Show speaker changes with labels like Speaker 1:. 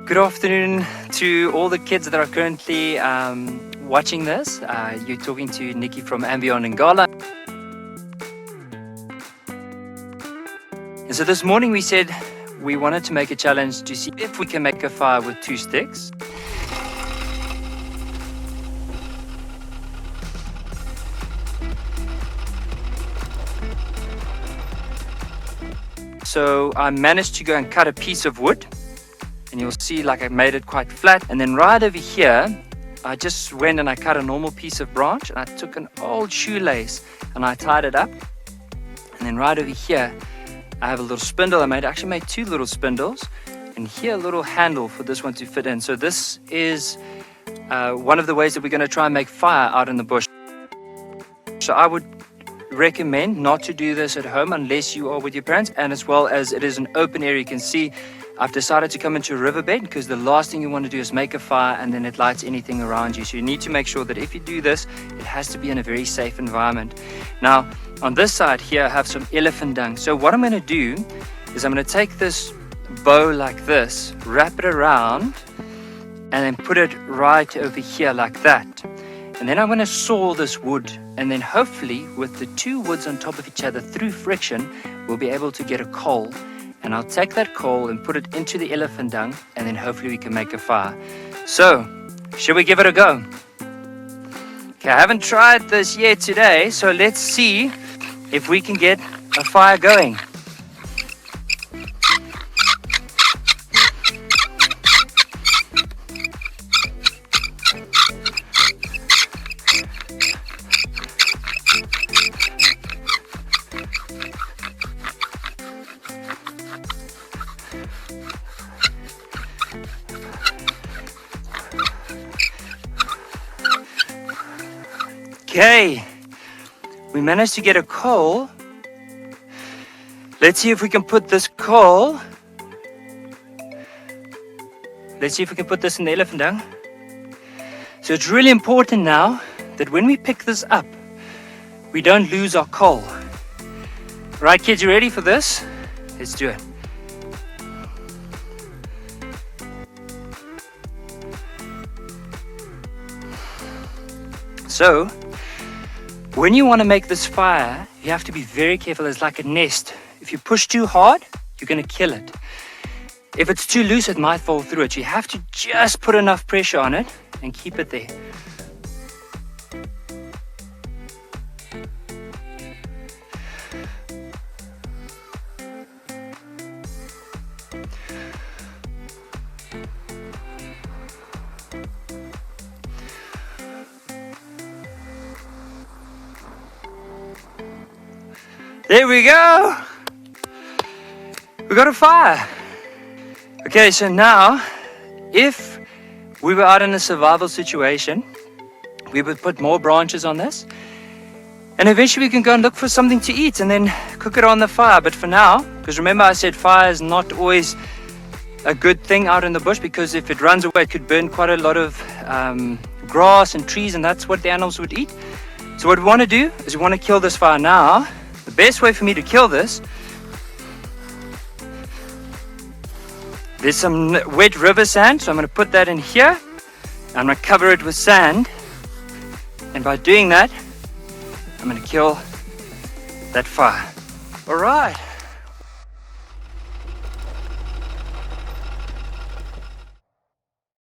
Speaker 1: Good afternoon to all the kids that are currently watching this. You're talking to Nikki from andBeyond in Ghana. And so this morning we said we wanted to make a challenge to see if we can make a fire with 2 sticks. So I managed to go and cut a piece of wood. And you'll see like I made it quite flat. And then right over here, I just went and I cut a normal piece of branch. And I took an old shoelace and I tied it up. And then right over here, I have a little spindle I actually made 2 little spindles. And here a little handle for this one to fit in. So this is one of the ways that we're going to try and make fire out in the bush. So I would recommend not to do this at home unless you are with your parents, and as well as it is an open area. You can see I've decided to come into a riverbed because the last thing you want to do is make a fire and then it lights anything around you. So you need to make sure that if you do this, it has to be in a very safe environment. Now on this side here I have some elephant dung. So what I'm going to do is I'm going to take this bow like this, wrap it around and then put it right over here like that. And then I'm going to saw this wood, and then hopefully with the 2 woods on top of each other through friction, we'll be able to get a coal. And I'll take that coal and put it into the elephant dung, and then hopefully we can make a fire. So, should we give it a go? Okay, I haven't tried this yet today, so let's see if we can get a fire going. Okay, we managed to get a coal. Let's see if we can put this coal. Let's see if we can put this in the elephant dung. So it's really important now that when we pick this up, we don't lose our coal. Right, kids, you ready for this? Let's do it. So, when you want to make this fire, you have to be very careful. It's like a nest. If you push too hard, you're going to kill it. If it's too loose, it might fall through it. You have to just put enough pressure on it and keep it there. There we go. We got a fire. Okay, so now if we were out in a survival situation, we would put more branches on this and eventually we can go and look for something to eat and then cook it on the fire. But for now, because remember I said fire is not always a good thing out in the bush, because if it runs away it could burn quite a lot of grass and trees, and that's what the animals would eat. So what we want to do is we want to kill this fire now. The best way for me to kill this, there's some wet river sand, so I'm going to put that in here. I'm going to cover it with sand, and by doing that, I'm going to kill that fire. All right.